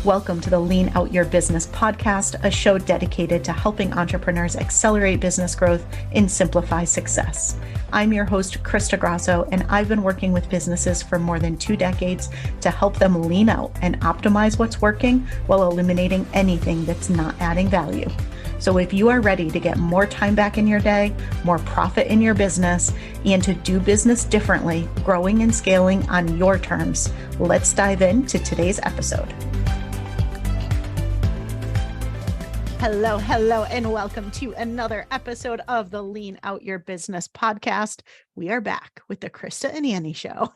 Welcome to the Lean Out Your Business podcast, a show dedicated to helping entrepreneurs accelerate business growth and simplify success. I'm your host, Krista Grasso, and I've been working with businesses for more than 2 decades to help them lean out and optimize what's working while eliminating anything that's not adding value. So if you are ready to get more time back in your day, more profit in your business, and to do business differently, growing and scaling on your terms, let's dive into today's episode. Hello, and welcome to another episode of the Lean Out Your Business podcast. We are back with the Krista and Annie show.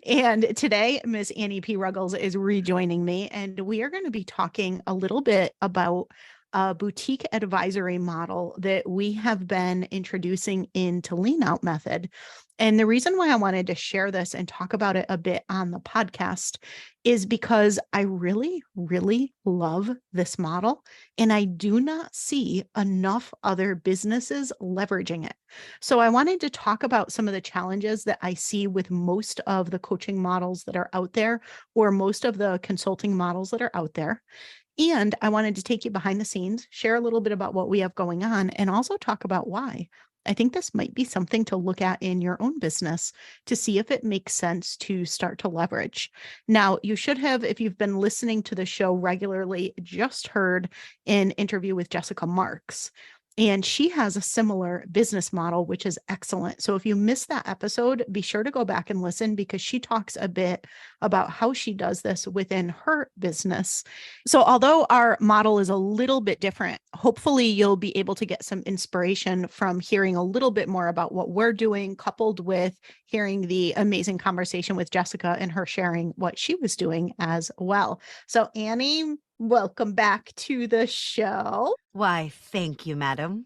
And today, Miss Annie P. Ruggles is rejoining me, and we are going to be talking a little bit about a boutique advisory model that we have been introducing into Lean Out Method. And the reason why I wanted to share this and talk about it a bit on the podcast is because I really, really love this model, and I do not see enough other businesses leveraging it. So I wanted to talk about some of the challenges that I see with most of the coaching models that are out there, or most of the consulting models that are out there. And I wanted to take you behind the scenes, share a little bit about what we have going on, and also talk about why I think this might be something to look at in your own business to see if it makes sense to start to leverage. Now, you should have, if you've been listening to the show regularly, just heard an interview with Jessica Marks. And she has a similar business model, which is excellent. So if you missed that episode, be sure to go back and listen, because she talks a bit about how she does this within her business. So although our model is a little bit different, hopefully you'll be able to get some inspiration from hearing a little bit more about what we're doing, coupled with hearing the amazing conversation with Jessica and her sharing what she was doing as well. So Annie, welcome back to the show. Why, thank you, madam.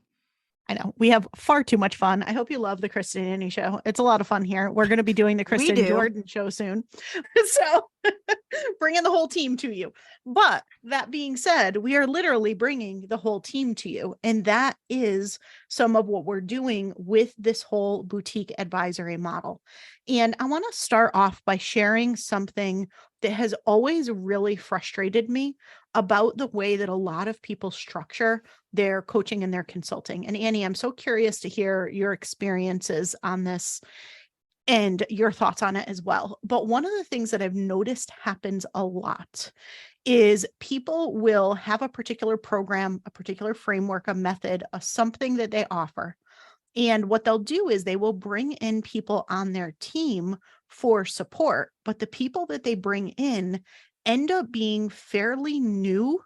I know we have far too much fun. I hope you love the Kristen and Annie show. It's a lot of fun here. We're going to be doing the Kristen Jordan show soon. So bringing the whole team to you. But that being said, we are literally bringing the whole team to you. And that is some of what we're doing with this whole boutique advisory model. And I want to start off by sharing something that has always really frustrated me about the way that a lot of people structure their coaching and their consulting. And Annie, I'm so curious to hear your experiences on this and your thoughts on it as well. But one of the things that I've noticed happens a lot is people will have a particular program, a particular framework, a method, something that they offer. And what they'll do is they will bring in people on their team for support, but the people that they bring in end up being fairly new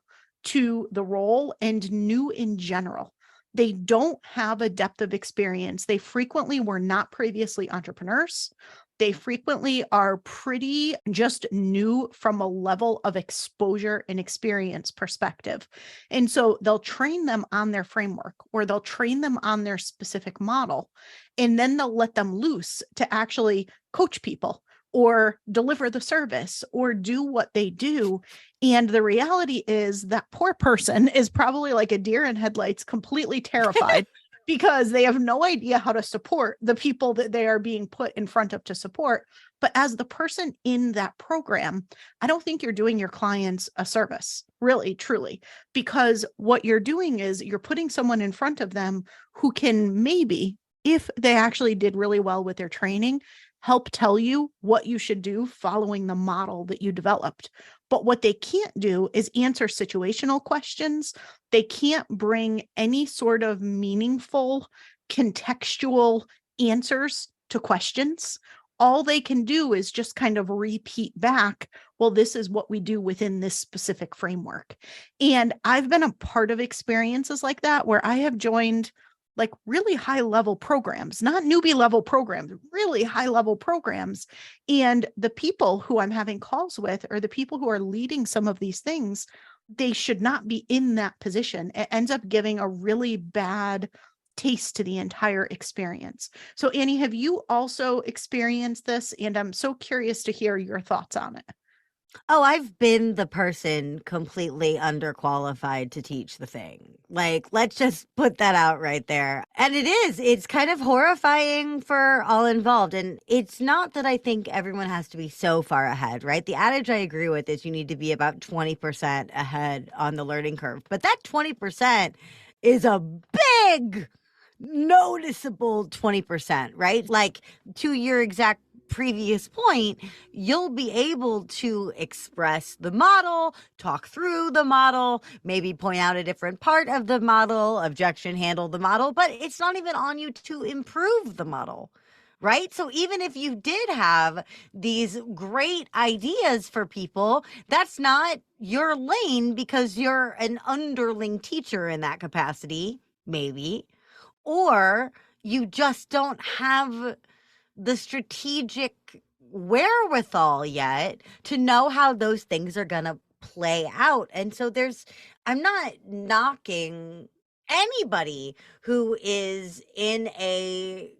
to the role and new in general. They don't have a depth of experience. They frequently were not previously entrepreneurs. They frequently are pretty just new from a level of exposure and experience perspective. And so they'll train them on their framework, or they'll train them on their specific model, and then they'll let them loose to actually coach people or deliver the service or do what they do. And the reality is that poor person is probably like a deer in headlights, completely terrified because they have no idea how to support the people that they are being put in front of to support. But as the person in that program, I don't think you're doing your clients a service, really, truly, because what you're doing is you're putting someone in front of them who can maybe, if they actually did really well with their training, help tell you what you should do following the model that you developed. But what they can't do is answer situational questions. They can't bring any sort of meaningful, contextual answers to questions. All they can do is just kind of repeat back, well, this is what we do within this specific framework. And I've been a part of experiences like that where I have joined like really high level programs, not newbie level programs, really high level programs. And the people who I'm having calls with, or the people who are leading some of these things, they should not be in that position. It ends up giving a really bad taste to the entire experience. So Annie, have you also experienced this? And I'm so curious to hear your thoughts on it. Oh, I've been the person completely underqualified to teach the thing. Like, let's just put that out right there. And it's kind of horrifying for all involved. And it's not that I think everyone has to be so far ahead, right? The adage I agree with is you need to be about 20% ahead on the learning curve. But that 20% is a big, noticeable 20%, right? Like, to your exact previous point, you'll be able to express the model, talk through the model, maybe point out a different part of the model, objection handle the model, but it's not even on you to improve the model. Right. So even if you did have these great ideas for people, that's not your lane because you're an underling teacher in that capacity, maybe, or you just don't have the strategic wherewithal yet to know how those things are going to play out. And so I'm not knocking anybody who is in a,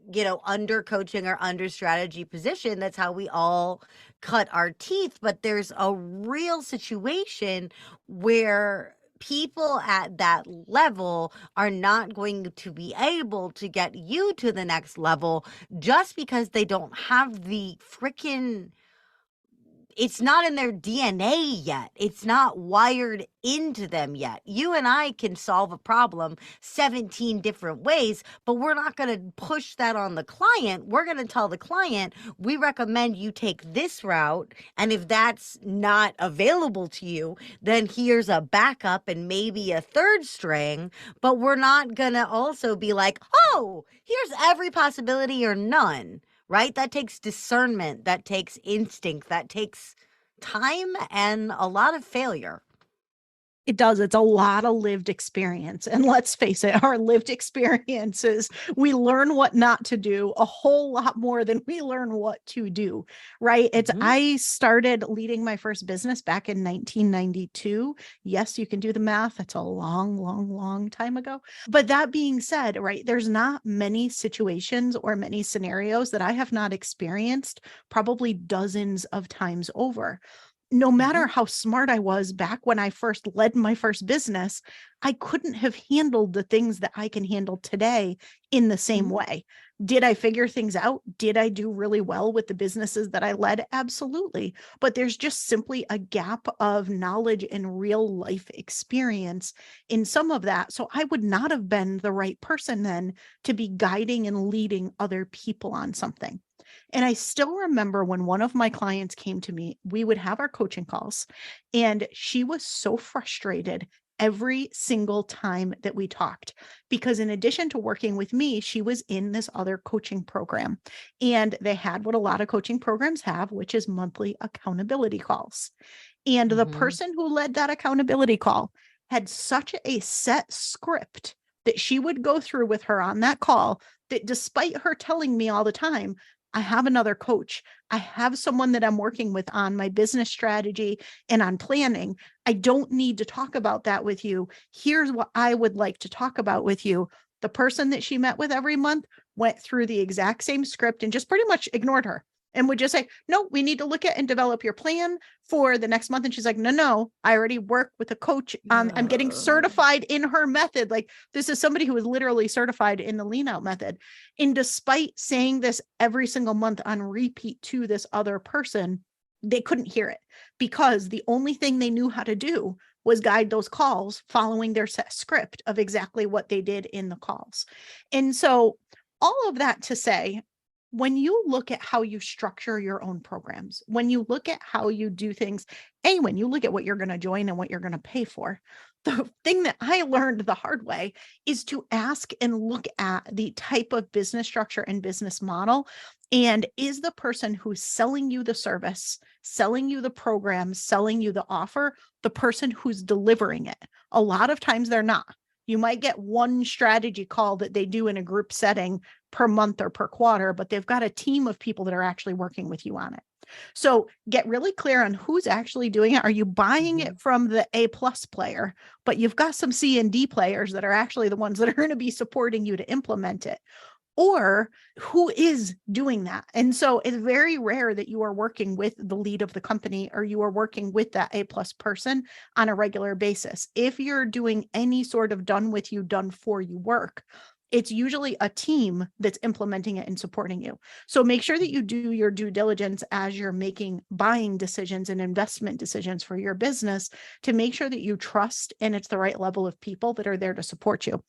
under coaching or under strategy position. That's how we all cut our teeth. But there's a real situation where people at that level are not going to be able to get you to the next level just because they don't have the freaking, it's not in their DNA yet. It's not wired into them yet. You and I can solve a problem 17 different ways, but we're not going to push that on the client. We're going to tell the client, we recommend you take this route. And if that's not available to you, then here's a backup and maybe a third string. But we're not going to also be like, oh, here's every possibility or none. Right? That takes discernment, that takes instinct, that takes time and a lot of failure. It does. It's a lot of lived experience. And let's face it, our lived experiences, we learn what not to do a whole lot more than we learn what to do, right? I started leading my first business back in 1992. Yes, you can do the math. That's a long, long, long time ago. But that being said, right, there's not many situations or many scenarios that I have not experienced probably dozens of times over. No matter how smart I was back when I first led my first business, I couldn't have handled the things that I can handle today in the same way. Did I figure things out? Did I do really well with the businesses that I led? Absolutely. But there's just simply a gap of knowledge and real life experience in some of that. So I would not have been the right person then to be guiding and leading other people on something. And I still remember when one of my clients came to me, we would have our coaching calls, and she was so frustrated every single time that we talked, because in addition to working with me, she was in this other coaching program, and they had what a lot of coaching programs have, which is monthly accountability calls. And the person who led that accountability call had such a set script that she would go through with her on that call that, despite her telling me all the time, I have another coach, I have someone that I'm working with on my business strategy and on planning, I don't need to talk about that with you. Here's what I would like to talk about with you. The person that she met with every month went through the exact same script and just pretty much ignored her and would just say, no, we need to look at and develop your plan for the next month. And she's like, no, I already work with a coach. I'm getting certified in her method. Like, this is somebody who is literally certified in the lean out method. And despite saying this every single month on repeat to this other person, they couldn't hear it, because the only thing they knew how to do was guide those calls following their set script of exactly what they did in the calls. And so all of that to say, when you look at how you structure your own programs, when you look at how you do things, when you look at what you're going to join and what you're going to pay for, the thing that I learned the hard way is to ask and look at the type of business structure and business model. And is the person who's selling you the service, selling you the program, selling you the offer, the person who's delivering it? A lot of times they're not. You might get one strategy call that they do in a group setting per month or per quarter, but they've got a team of people that are actually working with you on it. So get really clear on who's actually doing it. Are you buying it from the A+ player, but you've got some C and D players that are actually the ones that are going to be supporting you to implement it? or who is doing that. And so it's very rare that you are working with the lead of the company or you are working with that A+ person on a regular basis. If you're doing any sort of done with you, done for you work, it's usually a team that's implementing it and supporting you. So make sure that you do your due diligence as you're making buying decisions and investment decisions for your business to make sure that you trust and it's the right level of people that are there to support you.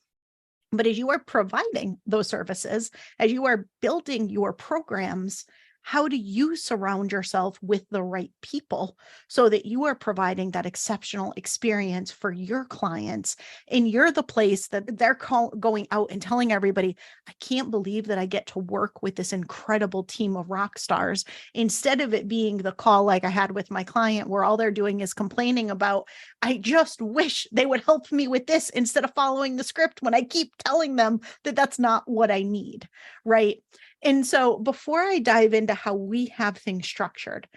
But as you are providing those services, as you are building your programs, how do you surround yourself with the right people so that you are providing that exceptional experience for your clients? And you're the place that they're going out and telling everybody, I can't believe that I get to work with this incredible team of rock stars, instead of it being the call like I had with my client where all they're doing is complaining about, I just wish they would help me with this instead of following the script when I keep telling them that that's not what I need, right? And so before I dive into how we have things structured,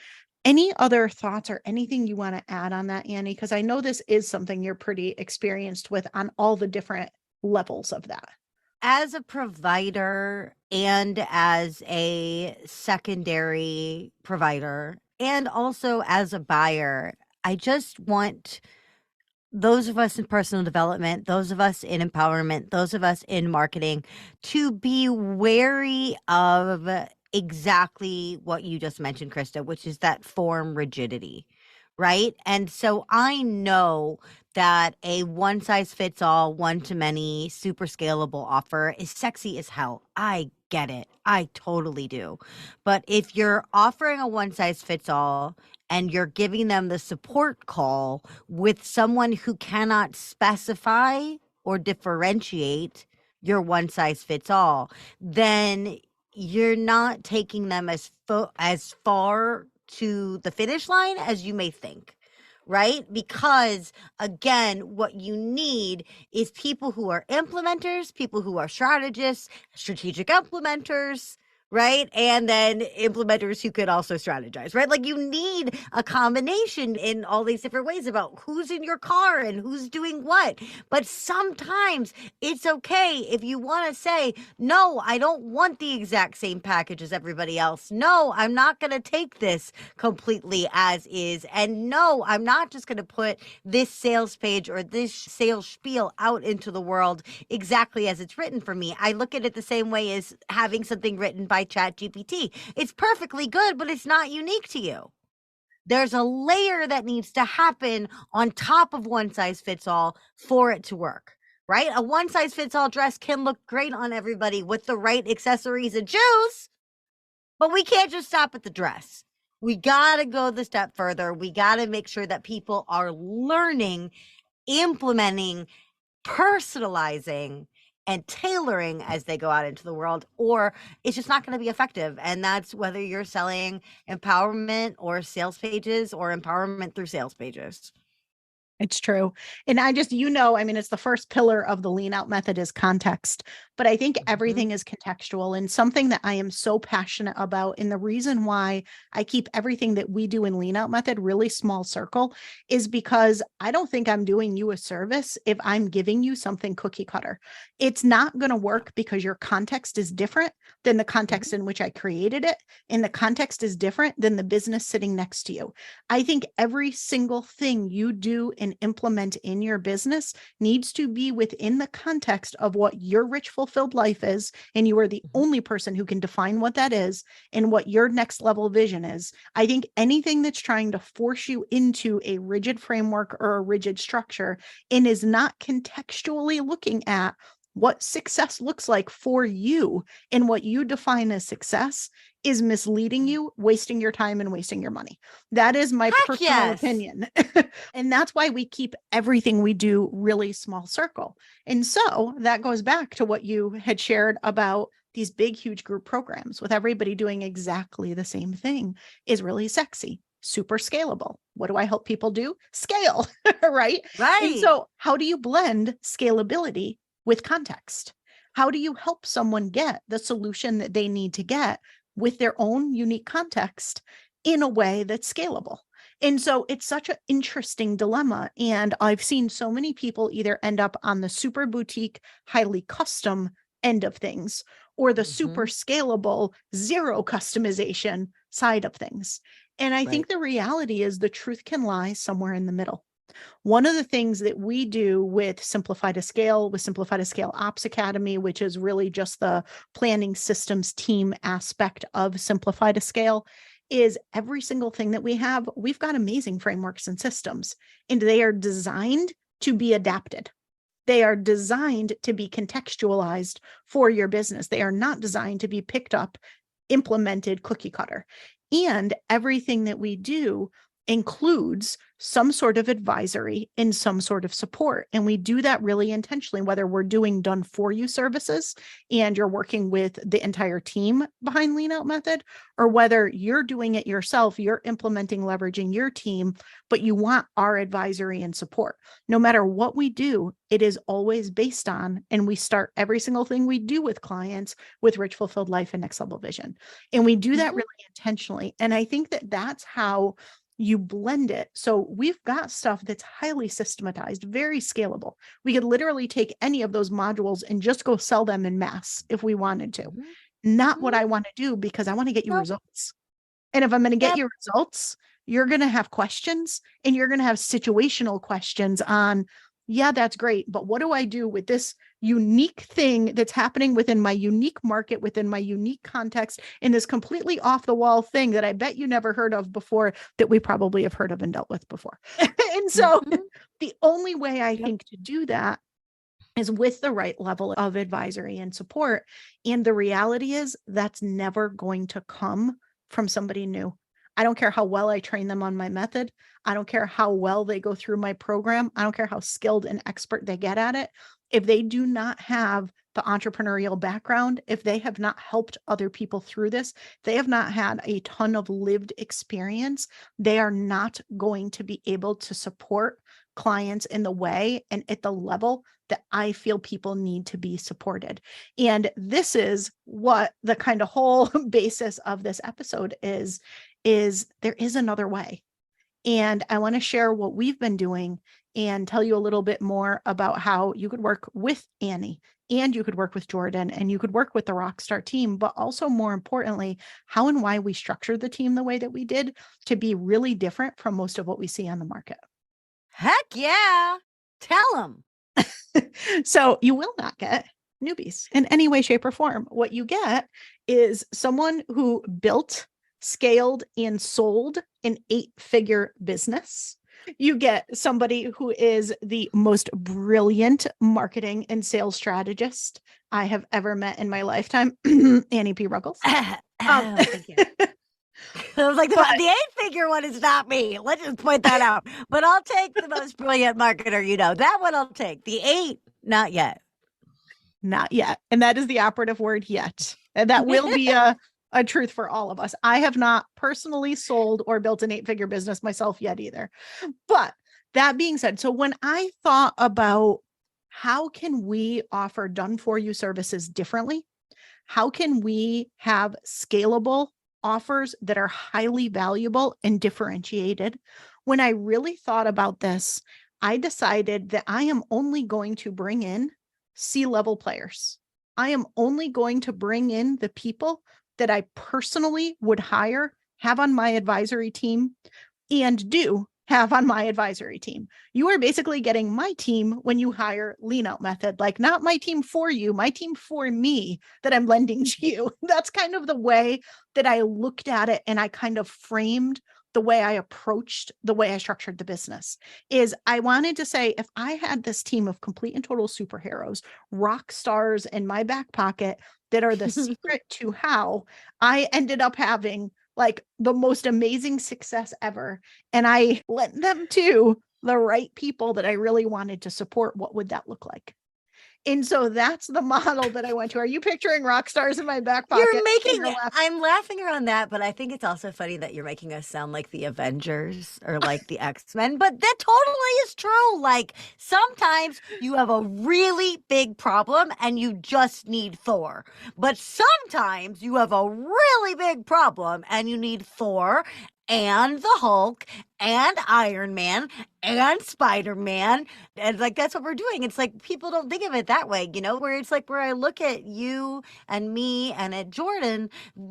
any other thoughts or anything you want to add on that, Annie? Because I know this is something you're pretty experienced with on all the different levels of that. As a provider and as a secondary provider, and also as a buyer, I just want those of us in personal development, those of us in empowerment, those of us in marketing to be wary of exactly what you just mentioned, Krista, which is that form rigidity, right? And so I know that a one size fits all, one to many, super scalable offer is sexy as hell. I get it. I totally do. But if you're offering a one size fits all and you're giving them the support call with someone who cannot specify or differentiate your one size fits all, then you're not taking them as far to the finish line as you may think, right? Because again, what you need is people who are implementers, people who are strategists, strategic implementers, right? And then implementers who could also strategize, right? Like you need a combination in all these different ways about who's in your car and who's doing what. But sometimes it's okay if you want to say, no, I don't want the exact same package as everybody else. No, I'm not going to take this completely as is. And no, I'm not just going to put this sales page or this sales spiel out into the world exactly as it's written for me. I look at it the same way as having something written by ChatGPT. It's perfectly good, but it's not unique to you. There's a layer that needs to happen on top of one size fits all for it to work, right? A one size fits all dress can look great on everybody with the right accessories and shoes, but we can't just stop at the dress. We got to go the step further. We got to make sure that people are learning, implementing, personalizing, and tailoring as they go out into the world, or it's just not going to be effective. And that's whether you're selling empowerment or sales pages or empowerment through sales pages. It's true. And I just, I mean, it's the first pillar of the lean out method is context, but I think everything is contextual, and something that I am so passionate about. And the reason why I keep everything that we do in lean out method really small circle is because I don't think I'm doing you a service if I'm giving you something cookie cutter. It's not going to work because your context is different than the context in which I created it. And the context is different than the business sitting next to you. I think every single thing you do and implement in your business needs to be within the context of what your rich, fulfilled life is. And you are the only person who can define what that is and what your next level vision is. I think anything that's trying to force you into a rigid framework or a rigid structure and is not contextually looking at what success looks like for you and what you define as success is misleading you, wasting your time and wasting your money. That is my personal opinion. And that's why we keep everything we do really small circle. And so that goes back to what you had shared about these big, huge group programs with everybody doing exactly the same thing is really sexy, super scalable. What do I help people do? Scale, right? And so how do you blend scalability with context? How do you help someone get the solution that they need to get with their own unique context in a way that's scalable? And so it's such an interesting dilemma. And I've seen so many people either end up on the super boutique, highly custom end of things, or the super scalable, zero customization side of things. And I think the reality is the truth can lie somewhere in the middle. One of the things that we do with Simplify to Scale, with Simplify to Scale Ops Academy, which is really just the planning systems team aspect of Simplify to Scale, is every single thing that we have, we've got amazing frameworks and systems, and they are designed to be adapted. They are designed to be contextualized for your business. They are not designed to be picked up, implemented cookie cutter. And everything that we do includes some sort of advisory and some sort of support. And we do that really intentionally, whether we're doing done for you services and you're working with the entire team behind Lean Out Method, or whether you're doing it yourself, you're implementing, leveraging your team, but you want our advisory and support. No matter what we do, it is always based on, and we start every single thing we do with clients with Rich Fulfilled Life and Next Level Vision. And we do that really intentionally. And I think that that's how you blend it. So we've got stuff that's highly systematized, very scalable. We could literally take any of those modules and just go sell them in mass if we wanted to. Not what I want to do, because I want to get you results. And if I'm going to get you results, you're going to have questions, and you're going to have situational questions on, yeah, that's great, but what do I do with this unique thing that's happening within my unique market, within my unique context, in this completely off the wall thing that I bet you never heard of before, that we probably have heard of and dealt with before. And so the only way I think to do that is with the right level of advisory and support. And the reality is that's never going to come from somebody new. I don't care how well I train them on my method. I don't care how well they go through my program. I don't care how skilled and expert they get at it. If they do not have the entrepreneurial background, if they have not helped other people through this, they have not had a ton of lived experience, they are not going to be able to support clients in the way and at the level that I feel people need to be supported. And this is what the kind of whole basis of this episode is there is another way. And I want to share what we've been doing and tell you a little bit more about how you could work with Annie, and you could work with Jordan, and you could work with the Rockstar team, but also more importantly, how and why we structured the team the way that we did to be really different from most of what we see on the market. Heck yeah. Tell them. So you will not get newbies in any way, shape, or form. What you get is someone who built, scaled, and sold an 8-figure business. You get somebody who is the most brilliant marketing and sales strategist I have ever met in my lifetime, Annie P. Ruggles. Thank you. I was like, the 8-figure one is not me. Let's just point that out. But I'll take the most brilliant marketer, that one I'll take. The 8, not yet. Not yet. And that is the operative word, yet. And that will be a truth for all of us. I have not personally sold or built an 8-figure business myself yet either. But that being said, so when I thought about how can we offer done for you services differently, how can we have scalable offers that are highly valuable and differentiated, when I really thought about this, I decided that I am only going to bring in C-level players. I am only going to bring in the people that I personally would hire, have on my advisory team, and do have on my advisory team. You are basically getting my team when you hire Lean Out Method, like not my team for you, my team for me that I'm lending to you. That's kind of the way that I looked at it. And I kind of framed the way I approached, the way I structured the business, is I wanted to say, if I had this team of complete and total superheroes, rock stars in my back pocket that are the secret to how I ended up having like the most amazing success ever, and I lent them to the right people that I really wanted to support, what would that look like? And so that's the model that I went to. Are you picturing rock stars in my back pocket? I'm laughing around that, but I think it's also funny that you're making us sound like the Avengers or like the X-Men, but that totally is true. Like sometimes you have a really big problem and you just need Thor, but sometimes you have a really big problem and you need Thor and the Hulk and Iron Man and Spider-Man. And like, that's what we're doing. It's like, people don't think of it that way, where it's like, where I look at you and me and at Jordan,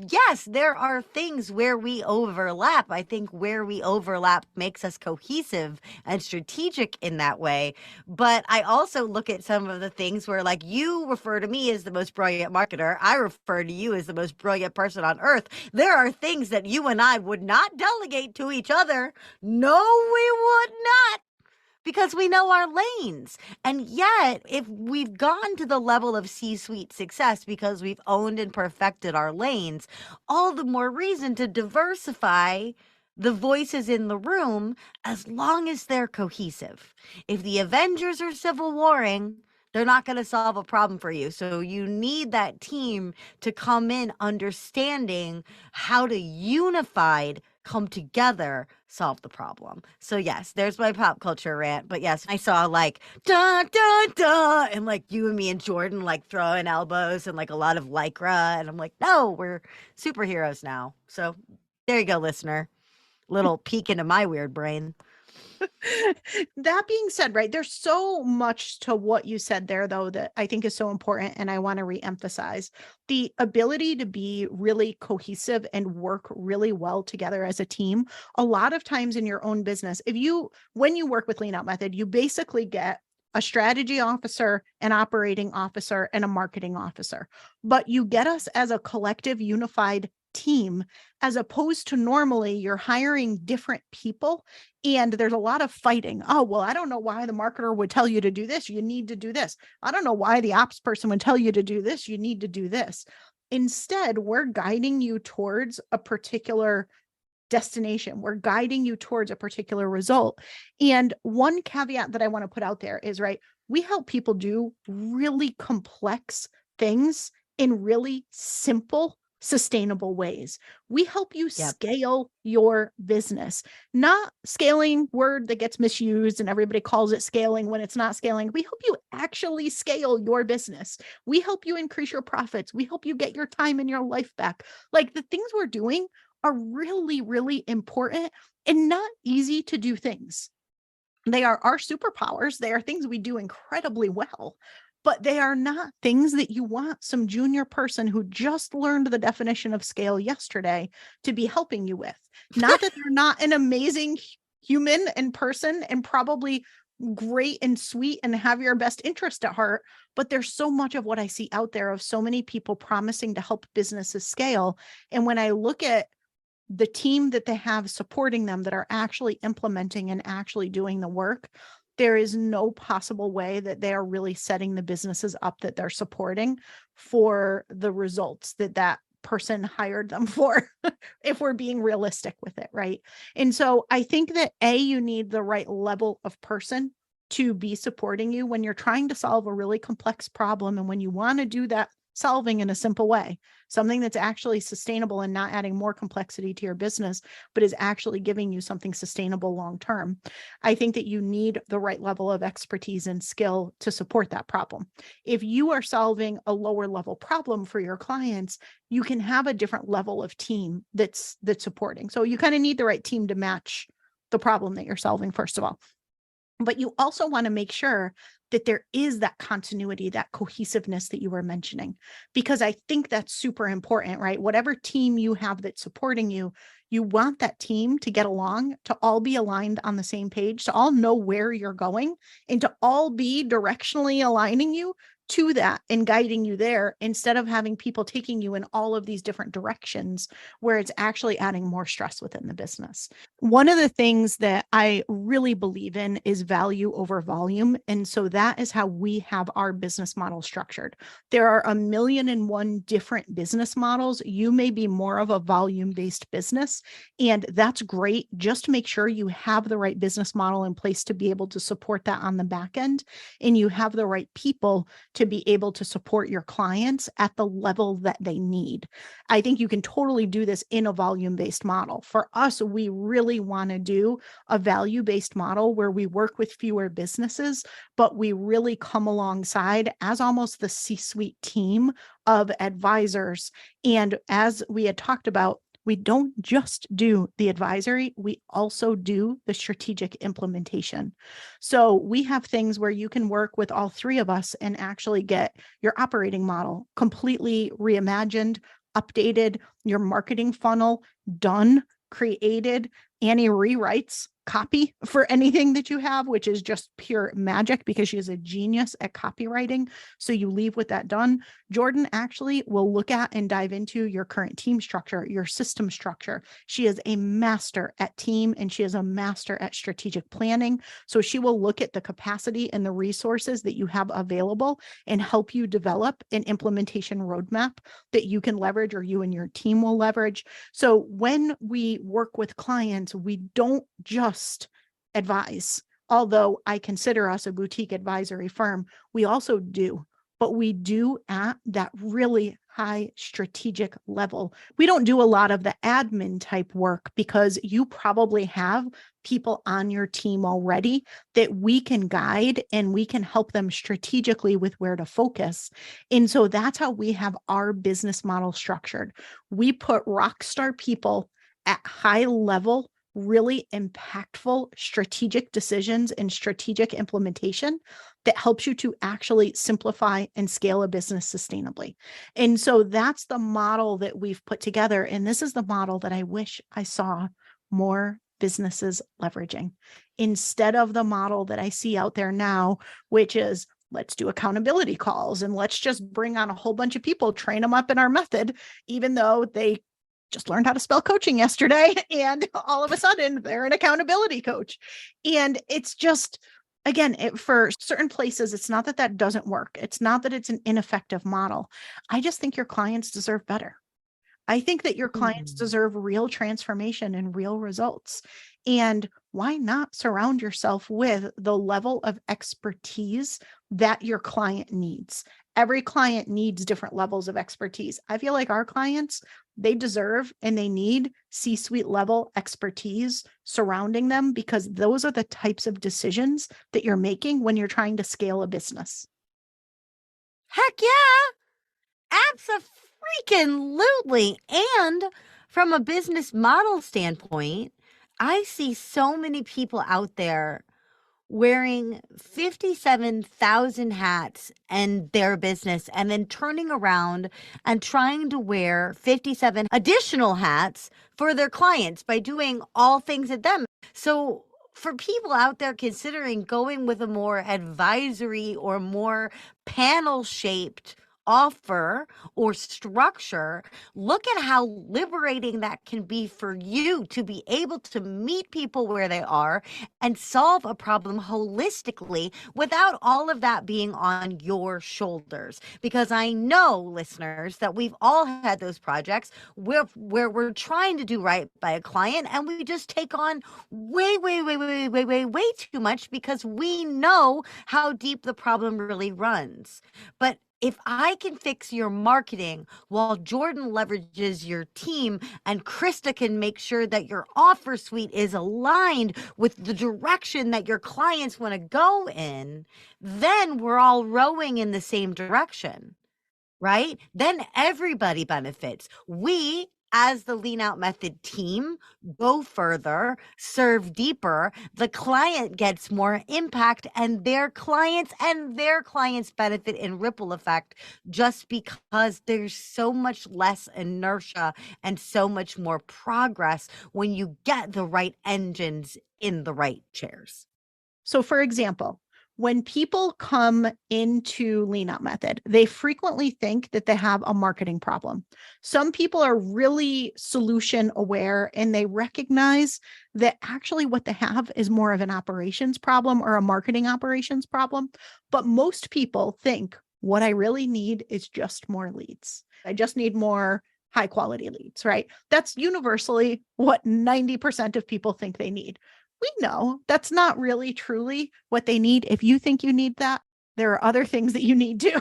yes, there are things where we overlap. I think where we overlap makes us cohesive and strategic in that way. But I also look at some of the things where, like, you refer to me as the most brilliant marketer. I refer to you as the most brilliant person on earth. There are things that you and I would not delegate to each other. No, we would not, because we know our lanes. And yet, if we've gone to the level of C-suite success because we've owned and perfected our lanes, all the more reason to diversify the voices in the room, as long as they're cohesive. If the Avengers are civil warring, they're not going to solve a problem for you. So you need that team to come in understanding how to unified come together, solve the problem. So yes, there's my pop culture rant. But yes, I saw like da da da, and like you and me and Jordan like throwing elbows and like a lot of lycra, and I'm like, no, we're superheroes now. So there you go, listener. Little peek into my weird brain. That being said, right, there's so much to what you said there, though, that I think is so important. And I want to reemphasize the ability to be really cohesive and work really well together as a team. A lot of times in your own business, when you work with Lean Out Method, you basically get a strategy officer, an operating officer, and a marketing officer. But you get us as a collective, unified team, as opposed to normally you're hiring different people and there's a lot of fighting. Oh, well, I don't know why the marketer would tell you to do this. You need to do this. I don't know why the ops person would tell you to do this. You need to do this. Instead, we're guiding you towards a particular destination. We're guiding you towards a particular result. And one caveat that I want to put out there is, right, we help people do really complex things in really simple, sustainable ways. We help you scale your business, not scaling, word that gets misused and everybody calls it scaling when it's not scaling. We help you actually scale your business. We help you increase your profits. We help you get your time and your life back. Like, the things we're doing are really, really important and not easy to do things. They are our superpowers. They are things we do incredibly well, but they are not things that you want some junior person who just learned the definition of scale yesterday to be helping you with. Not that they're not an amazing human and person and probably great and sweet and have your best interest at heart, but there's so much of what I see out there of so many people promising to help businesses scale. And when I look at the team that they have supporting them that are actually implementing and actually doing the work, there is no possible way that they are really setting the businesses up that they're supporting for the results that person hired them for, if we're being realistic with it, right? And so I think that you need the right level of person to be supporting you when you're trying to solve a really complex problem. And when you want to do that solving in a simple way, something that's actually sustainable and not adding more complexity to your business, but is actually giving you something sustainable long term. I think that you need the right level of expertise and skill to support that problem. If you are solving a lower level problem for your clients, you can have a different level of team that's supporting. So you kind of need the right team to match the problem that you're solving, first of all. But you also want to make sure that there is that continuity, that cohesiveness that you were mentioning, because I think that's super important, right? Whatever team you have that's supporting you, you want that team to get along, to all be aligned on the same page, to all know where you're going, and to all be directionally aligning you to that and guiding you there, instead of having people taking you in all of these different directions where it's actually adding more stress within the business. One of the things that I really believe in is value over volume. And so that is how we have our business model structured. There are 1,000,001 different business models. You may be more of a volume-based business, and that's great. Just make sure you have the right business model in place to be able to support that on the back end, and you have the right people to be able to support your clients at the level that they need. I think you can totally do this in a volume-based model. For us, we really want to do a value-based model where we work with fewer businesses, but we really come alongside as almost the C-suite team of advisors. And as we had talked about, we don't just do the advisory, we also do the strategic implementation. So we have things where you can work with all three of us and actually get your operating model completely reimagined, updated, your marketing funnel done, created, Annie rewrites copy for anything that you have, which is just pure magic because she is a genius at copywriting. So you leave with that done. Jordan actually will look at and dive into your current team structure, your system structure. She is a master at team and she is a master at strategic planning. So she will look at the capacity and the resources that you have available and help you develop an implementation roadmap that you can leverage or you and your team will leverage. So when we work with clients, we don't just advise. Although I consider us a boutique advisory firm, we also do, but we do at that really high strategic level. We don't do a lot of the admin type work because you probably have people on your team already that we can guide and we can help them strategically with where to focus. And so that's how we have our business model structured. We put rock star people at high level, really impactful strategic decisions and strategic implementation that helps you to actually simplify and scale a business sustainably. And so that's the model that we've put together. And this is the model that I wish I saw more businesses leveraging instead of the model that I see out there now, which is let's do accountability calls and let's just bring on a whole bunch of people, train them up in our method, even though they just learned how to spell coaching yesterday. And all of a sudden they're an accountability coach. And it's just, again, for certain places, it's not that that doesn't work. It's not that it's an ineffective model. I just think your clients deserve better. I think that your clients deserve real transformation and real results. And why not surround yourself with the level of expertise that your client needs? Every client needs different levels of expertise. I feel like our clients, they deserve and they need C-suite level expertise surrounding them because those are the types of decisions that you're making when you're trying to scale a business. Heck yeah. Abso-freaking-lutely. And from a business model standpoint, I see so many people out there wearing 57,000 hats in their business and then turning around and trying to wear 57 additional hats for their clients by doing all things at them. So for people out there considering going with a more advisory or more panel shaped offer or structure, look at how liberating that can be for you to be able to meet people where they are and solve a problem holistically without all of that being on your shoulders. Because I know, listeners, that we've all had those projects where we're trying to do right by a client and we just take on way too much because we know how deep the problem really runs. But if I can fix your marketing while Jordan leverages your team and Krista can make sure that your offer suite is aligned with the direction that your clients want to go in, then we're all rowing in the same direction, right? Then everybody benefits. We, as the Lean Out Method team, go further, serve deeper. The client gets more impact and their clients benefit in ripple effect just because there's so much less inertia and so much more progress when you get the right engines in the right chairs. So for example, when people come into Lean Out Method, they frequently think that they have a marketing problem. Some people are really solution aware and they recognize that actually what they have is more of an operations problem or a marketing operations problem. But most people think what I really need is just more leads. I just need more high quality leads, right? That's universally what 90% of people think they need. We know that's not really truly what they need. If you think you need that, there are other things that you need too.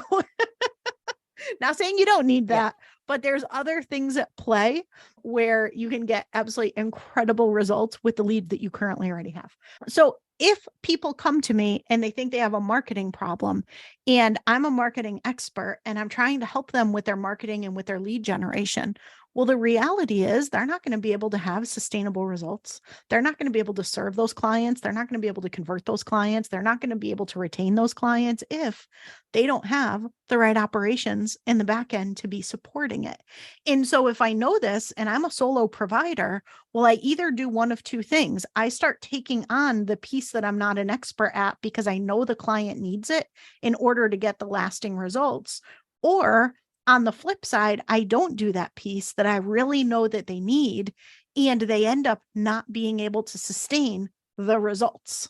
Not saying you don't need that, but there's other things at play where you can get absolutely incredible results with the leads that you currently already have. So if people come to me and they think they have a marketing problem and I'm a marketing expert and I'm trying to help them with their marketing and with their lead generation, well, the reality is they're not going to be able to have sustainable results. They're not going to be able to serve those clients. They're not going to be able to convert those clients. They're not going to be able to retain those clients if they don't have the right operations in the back end to be supporting it. And so if I know this and I'm a solo provider, well, I either do one of two things. I start taking on the piece that I'm not an expert at because I know the client needs it in order to get the lasting results. Or on the flip side, I don't do that piece that I really know that they need, and they end up not being able to sustain the results.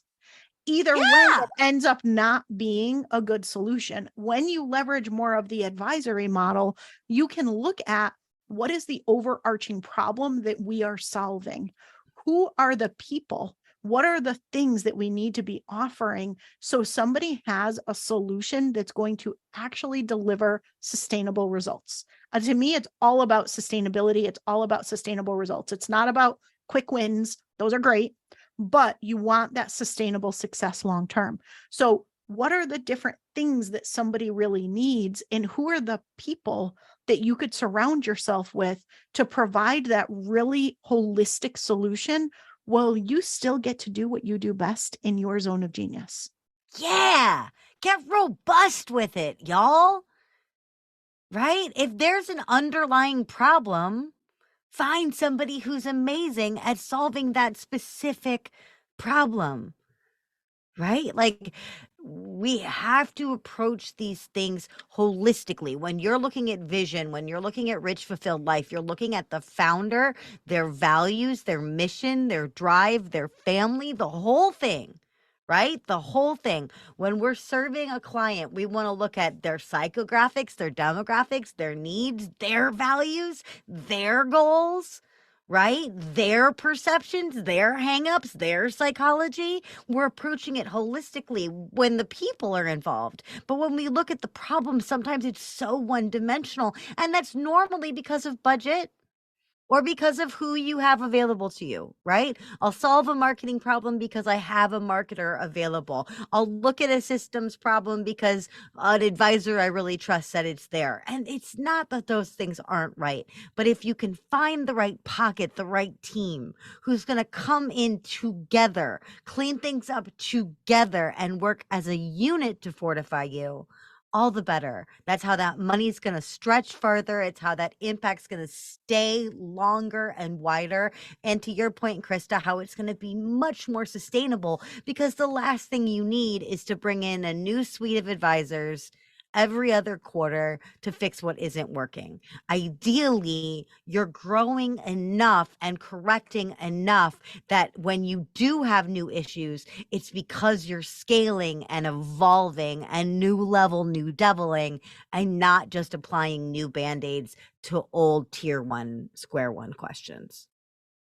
Either way, it ends up not being a good solution. When you leverage more of the advisory model, you can look at what is the overarching problem that we are solving? Who are the people? What are the things that we need to be offering so somebody has a solution that's going to actually deliver sustainable results? To me, it's all about sustainability. It's all about sustainable results. It's not about quick wins. Those are great, but you want that sustainable success long term. So what are the different things that somebody really needs, and who are the people that you could surround yourself with to provide that really holistic solution? Well, you still get to do what you do best in your zone of genius. Yeah. Get robust with it, y'all. Right? If there's an underlying problem, find somebody who's amazing at solving that specific problem. Right? Like, we have to approach these things holistically. When you're looking at vision, when you're looking at rich, fulfilled life, you're looking at the founder, their values, their mission, their drive, their family, the whole thing, right? The whole thing. When we're serving a client, we want to look at their psychographics, their demographics, their needs, their values, their goals, right? Their perceptions, their hangups, their psychology. We're approaching it holistically when the people are involved. But when we look at the problem, sometimes it's so one-dimensional. And that's normally because of budget or because of who you have available to you, right? I'll solve a marketing problem because I have a marketer available. I'll look at a systems problem because an advisor I really trust said it's there. And it's not that those things aren't right, but if you can find the right pocket, the right team who's going to come in together, clean things up together, and work as a unit to fortify you, all the better. That's how that money's going to stretch further. It's how that impact's going to stay longer and wider. And to your point, Krista, how it's going to be much more sustainable, because the last thing you need is to bring in a new suite of advisors every other quarter to fix what isn't working. Ideally, you're growing enough and correcting enough that when you do have new issues, it's because you're scaling and evolving and new level, new deviling, and not just applying new band-aids to old tier one, square one questions.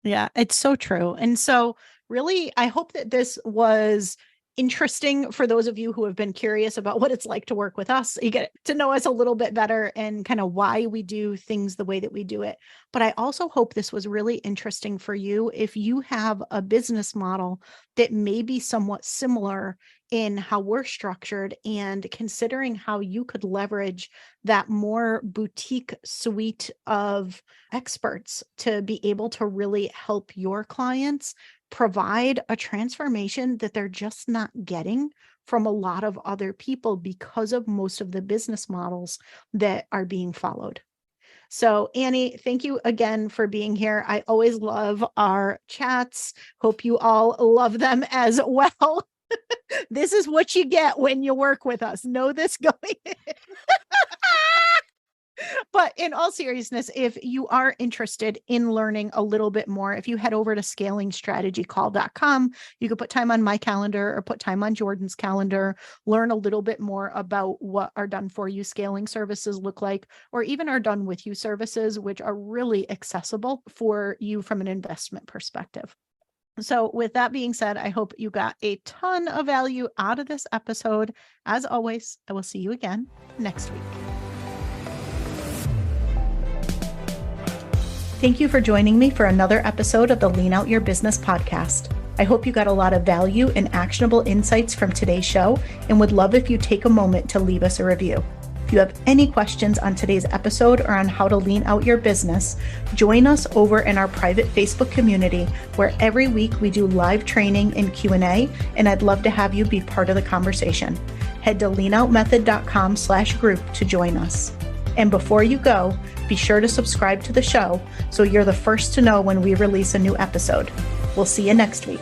Yeah, it's so true. And so really, I hope that this was interesting for those of you who have been curious about what it's like to work with us. You get to know us a little bit better and kind of why we do things the way that we do it. But I also hope this was really interesting for you if you have a business model that may be somewhat similar in how we're structured, and considering how you could leverage that more boutique suite of experts to be able to really help your clients provide a transformation that they're just not getting from a lot of other people because of most of the business models that are being followed. So Annie, thank you again for being here. I always love our chats. Hope you all love them as well. This is what you get when you work with us. Know this going in. But in all seriousness, if you are interested in learning a little bit more, if you head over to scalingstrategycall.com, you could put time on my calendar or put time on Jordan's calendar, learn a little bit more about what our done for you scaling services look like, or even our done with you services, which are really accessible for you from an investment perspective. So with that being said, I hope you got a ton of value out of this episode. As always, I will see you again next week. Thank you for joining me for another episode of the Lean Out Your Business podcast. I hope you got a lot of value and actionable insights from today's show and would love if you take a moment to leave us a review. If you have any questions on today's episode or on how to lean out your business, join us over in our private Facebook community where every week we do live training and Q&A, and I'd love to have you be part of the conversation. Head to leanoutmethod.com/group to join us. And before you go, be sure to subscribe to the show so you're the first to know when we release a new episode. We'll see you next week.